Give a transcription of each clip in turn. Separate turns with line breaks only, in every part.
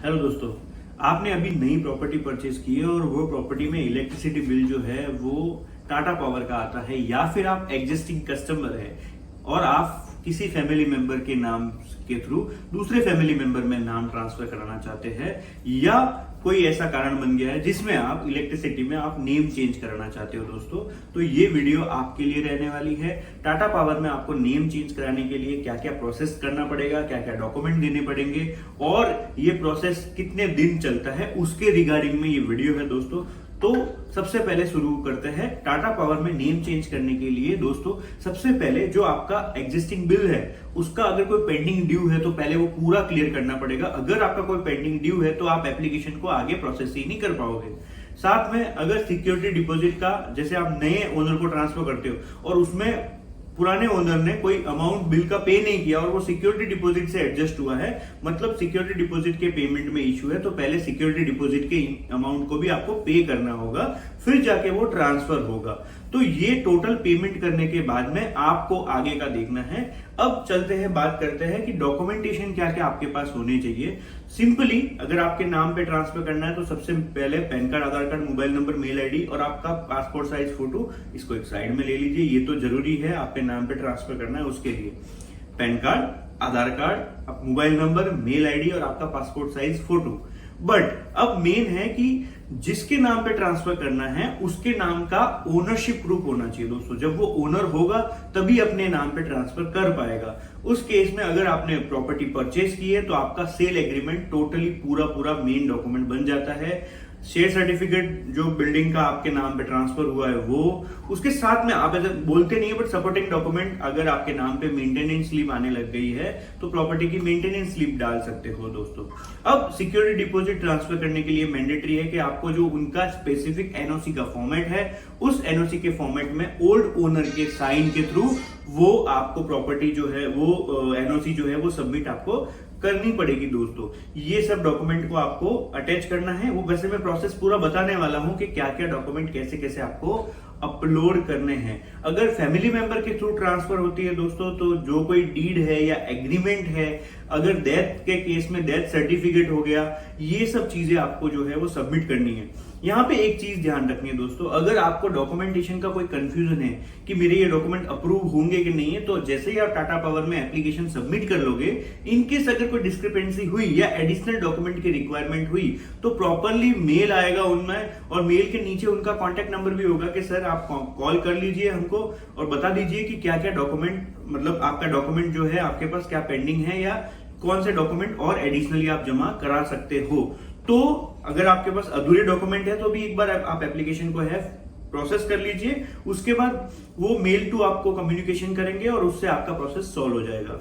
Hello दोस्तों, आपने अभी नई प्रॉपर्टी परचेज की है और वो प्रॉपर्टी में इलेक्ट्रिसिटी बिल जो है वो टाटा पावर का आता है, या फिर आप एग्जिस्टिंग कस्टमर है और आप किसी फैमिली मेंबर के नाम के थ्रू दूसरे फैमिली मेंबर में नाम ट्रांसफर कराना चाहते हैं, या कोई ऐसा कारण बन गया है जिसमें आप इलेक्ट्रिसिटी में आप नेम चेंज कराना चाहते हो दोस्तों, तो ये वीडियो आपके लिए रहने वाली है। टाटा पावर में आपको नेम चेंज कराने के लिए क्या क्या प्रोसेस करना पड़ेगा, क्या क्या डॉक्यूमेंट देने पड़ेंगे और ये प्रोसेस कितने दिन चलता है, उसके रिगार्डिंग में ये वीडियो है दोस्तों। तो सबसे पहले शुरू करते हैं टाटा पावर में नेम चेंज करने के लिए। दोस्तों, सबसे पहले जो आपका एग्जिस्टिंग बिल है उसका अगर कोई पेंडिंग ड्यू है तो पहले वो पूरा क्लियर करना पड़ेगा। अगर आपका कोई पेंडिंग ड्यू है तो आप एप्लीकेशन को आगे प्रोसेस ही नहीं कर पाओगे। साथ में अगर सिक्योरिटी डिपॉजिट का, जैसे आप नए ओनर को ट्रांसफर करते हो और उसमें पुराने ओनर ने कोई अमाउंट बिल का पे नहीं किया और वो सिक्योरिटी डिपॉजिट से एडजस्ट हुआ है, मतलब सिक्योरिटी डिपॉजिट के पेमेंट में इश्यू है, तो पहले सिक्योरिटी डिपॉजिट के अमाउंट को भी आपको पे करना होगा, फिर जाके वो ट्रांसफर होगा। तो ये टोटल पेमेंट करने के बाद में आपको आगे का देखना है। अब चलते हैं, बात करते हैं कि डॉक्यूमेंटेशन क्या क्या आपके पास होने चाहिए। सिंपली अगर आपके नाम पे ट्रांसफर करना है तो सबसे पहले PAN card, Aadhaar card, mobile number, mail ID और आपका पासपोर्ट साइज फोटो, इसको एक साइड में ले लीजिए। ये तो जरूरी है, आपके नाम पे ट्रांसफर करना है उसके लिए PAN card, Aadhaar card, mobile number, mail ID और आपका पासपोर्ट साइज फोटो। बट अब मेन है कि जिसके नाम पे ट्रांसफर करना है उसके नाम का ओनरशिप प्रूफ होना चाहिए दोस्तों। जब वो ओनर होगा तभी अपने नाम पे ट्रांसफर कर पाएगा। उस केस में अगर आपने प्रॉपर्टी परचेज की है तो आपका सेल एग्रीमेंट टोटली पूरा मेन डॉक्यूमेंट बन जाता है। शेयर सर्टिफिकेट जो बिल्डिंग का आपके नाम पे ट्रांसफर हुआ है वो, उसके साथ में आप ऐसे बोलते नहीं है बट सपोर्टिंग डॉक्यूमेंट, अगर आपके नाम पे मेंटेनेंस स्लिप आने लग गई है तो प्रॉपर्टी की मेंटेनेंस स्लिप डाल सकते हो दोस्तों। अब सिक्योरिटी डिपॉजिट ट्रांसफर करने के लिए मैंडेटरी है कि आपको जो उनका स्पेसिफिक एनओसी का फॉर्मेट है, उस एनओसी के फॉर्मेट में ओल्ड ओनर के साइन के थ्रू वो आपको प्रॉपर्टी जो है वो एनओसी जो है वो सबमिट आपको करनी पड़ेगी दोस्तों। ये सब डॉक्यूमेंट को आपको अटैच करना है। वो वैसे मैं प्रोसेस पूरा बताने वाला हूं कि क्या क्या डॉक्यूमेंट कैसे कैसे आपको अपलोड करने हैं। अगर फैमिली मेंबर के थ्रू ट्रांसफर होती है दोस्तों तो जो कोई डीड है या एग्रीमेंट है, अगर डेथ के केस में डेथ सर्टिफिकेट हो गया, ये सब चीजें आपको जो है वो सबमिट करनी है। यहाँ पे एक चीज ध्यान रखनी है दोस्तों, अगर आपको डॉक्यूमेंटेशन का कोई कंफ्यूजन है कि मेरे ये डॉक्यूमेंट अप्रूव होंगे कि नहीं है, तो जैसे ही आप टाटा पावर में एप्लीकेशन सबमिट कर लोगे, इनकेस अगर कोई डिस्क्रिपेंसी हुई या एडिशनल डॉक्यूमेंट की रिक्वायरमेंट हुई तो प्रॉपरली मेल आएगा उनमें, और मेल के नीचे उनका कॉन्टेक्ट नंबर भी होगा कि सर आप कॉल कर लीजिए हमको और बता दीजिए कि क्या क्या डॉक्यूमेंट, मतलब आपका डॉक्यूमेंट जो है आपके पास क्या पेंडिंग है या कौन से डॉक्यूमेंट और एडिशनली आप जमा करा सकते हो। तो अगर आपके पास अधूरे डॉक्यूमेंट है तो भी एक बार आप एप्लीकेशन को है प्रोसेस कर लीजिए, उसके बाद वो मेल टू आपको कम्युनिकेशन करेंगे और उससे आपका प्रोसेस सॉल्व हो जाएगा।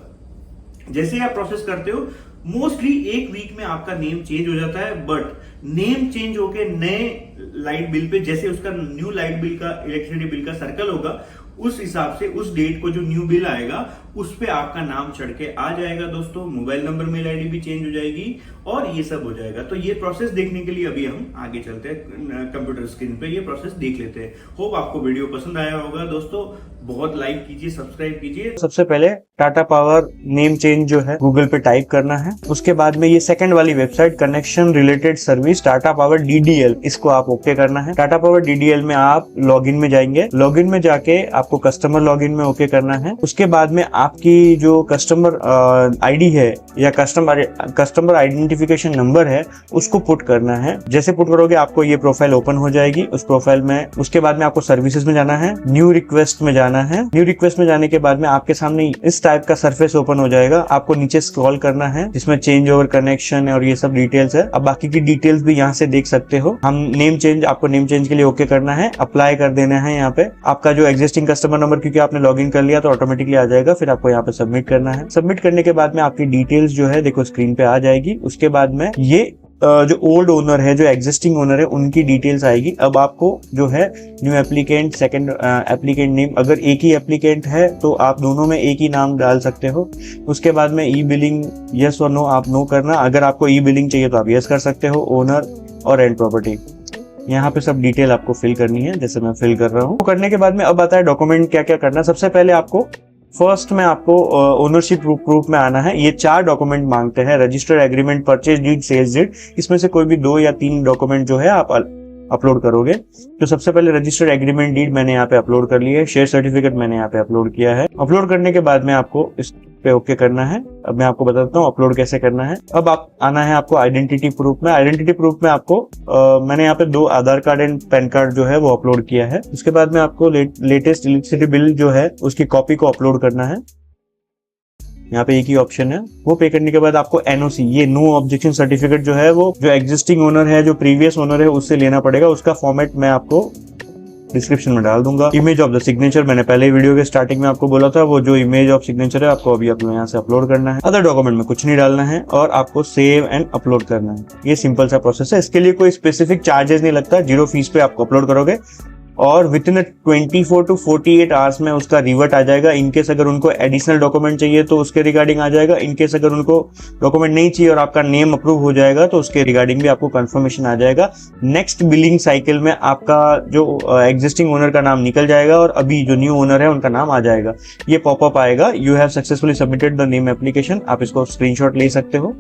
जैसे आप प्रोसेस करते हो मोस्टली एक वीक में आपका नेम चेंज हो जाता है, बट नेम चेंज होके नए लाइट बिल पे, जैसे उसका न्यू लाइट बिल का, इलेक्ट्रिसिटी बिल का सर्कल होगा, उस हिसाब से उस डेट को जो न्यू बिल आएगा उस पे आपका नाम चढ़ के आ जाएगा दोस्तों। मोबाइल नंबर, मेल आईडी भी चेंज हो जाएगी और ये सब हो जाएगा। तो ये प्रोसेस देखने के लिए अभी हम आगे चलते हैं, कंप्यूटर स्क्रीन पे ये प्रोसेस देख लेते हैं। होप आपको वीडियो पसंद आया होगा दोस्तों। बहुत लाइक कीजिए, सब्सक्राइब कीजिए।
सबसे पहले टाटा पावर नेम चेंज जो है गूगल पे टाइप करना है। उसके बाद में ये सेकंड वाली website connection related service Tata power DDL, इसको आप ओके करना है। टाटा पावर DDL में आप लॉगिन में जाएंगे, लॉगिन में जाके आपको कस्टमर लॉगिन में ओके करना है। उसके बाद में आपकी जो कस्टमर आईडी है या कस्टमर आइडेंटिफिकेशन नंबर है उसको पुट करना है। जैसे पुट करोगे आपको ये प्रोफाइल ओपन हो जाएगी। उस प्रोफाइल में उसके बाद में आपको सर्विसेज में जाना है, न्यू रिक्वेस्ट में जाना है। न्यू रिक्वेस्ट में जाने के बाद में आपके सामने इस टाइप का सरफेस ओपन हो जाएगा। आपको नीचे स्क्रॉल करना है जिसमें चेंज ओवर कनेक्शन और ये सब डिटेल्स है। अब बाकी की डिटेल्स भी यहाँ से देख सकते हो। हम आपको नेम चेंज के लिए ओके करना है, अप्लाई कर देना है। यहाँ पे आपका जो एग्जिस्टिंग कस्टमर नंबर, क्योंकि आपने लॉगिन कर लिया तो ऑटोमेटिकली आ जाएगा। फिर आपको यहाँ पे सबमिट करना है। सबमिट करने के बाद में आपकी डिटेल्स जो है देखो स्क्रीन पे आ जाएगी। उसके बाद में ये जो ओल्ड ओनर है, जो एग्जिस्टिंग ओनर है, उनकी डिटेल्स आएगी। अब आपको जो है new applicant, second applicant name, अगर एक ही एप्लीकेंट है तो आप दोनों में एक ही नाम डाल सकते हो। उसके बाद में ई बिलिंग यस और नो आप नो करना। अगर आपको ई बिलिंग चाहिए तो आप यस कर सकते हो। ओनर और एंड प्रॉपर्टी, यहाँ पे सब डिटेल आपको फिल करनी है, जैसे मैं फिल कर रहा हूँ। करने के बाद में अब आता है डॉक्यूमेंट क्या क्या करना। सबसे पहले आपको फर्स्ट में आपको ओनरशिप प्रूफ में आना है। ये 4 डॉक्यूमेंट मांगते हैं, registered agreement, purchase deed, sales deed. इसमें से कोई भी 2 या 3 डॉक्यूमेंट जो है आप अपलोड करोगे। तो सबसे पहले रजिस्टर्ड एग्रीमेंट डीड मैंने यहाँ पे अपलोड कर लिया है, शेयर सर्टिफिकेट मैंने यहाँ पे अपलोड किया है। अपलोड करने के बाद में आपको इस पे ओके करना है। अब मैं आपको बताता हूँ अपलोड कैसे करना है। अब आप आना है आपको आइडेंटिटी प्रूफ में। आइडेंटिटी प्रूफ में आपको मैंने यहाँ पे 2 आधार कार्ड एंड पैन कार्ड जो है वो अपलोड किया है। उसके बाद में आपको लेटेस्ट इलेक्ट्रिसिटी बिल जो है उसकी कॉपी को अपलोड करना है। यहाँ पे एक ही ऑप्शन है। वो पे करने के बाद आपको एनओसी, ये नो ऑब्जेक्शन सर्टिफिकेट जो है वो जो एग्जिस्टिंग ओनर है, जो प्रीवियस ओनर है, उससे लेना पड़ेगा। उसका फॉर्मेट मैं आपको डिस्क्रिप्शन में डाल दूंगा। इमेज ऑफ द सिग्नेचर मैंने पहले वीडियो के स्टार्टिंग में आपको बोला था, वो जो इमेज ऑफ सिग्नेचर है आपको अभी अपने यहाँ से अपलोड करना है। अदर डॉक्यूमेंट में कुछ नहीं डालना है और आपको सेव एंड अपलोड करना है। ये सिंपल सा प्रोसेस है। इसके लिए कोई स्पेसिफिक चार्जेस नहीं लगता, 0 फीस पे आपको अपलोड करोगे और विद इन 24 to 48 आवर्स में उसका रिवर्ट आ जाएगा। इनकेस अगर उनको एडिशनल डॉक्यूमेंट चाहिए तो उसके रिगार्डिंग आ जाएगा। इनकेस अगर उनको डॉक्यूमेंट नहीं चाहिए और आपका नेम अप्रूव हो जाएगा तो उसके रिगार्डिंग भी आपको कंफर्मेशन आ जाएगा। नेक्स्ट बिलिंग साइकिल में आपका जो एग्जिस्टिंग ओनर का नाम निकल जाएगा और अभी जो न्यू ओनर है उनका नाम आ जाएगा। ये पॉपअप आएगा, you have successfully submitted the name application. आप इसको स्क्रीनशॉट ले सकते हो।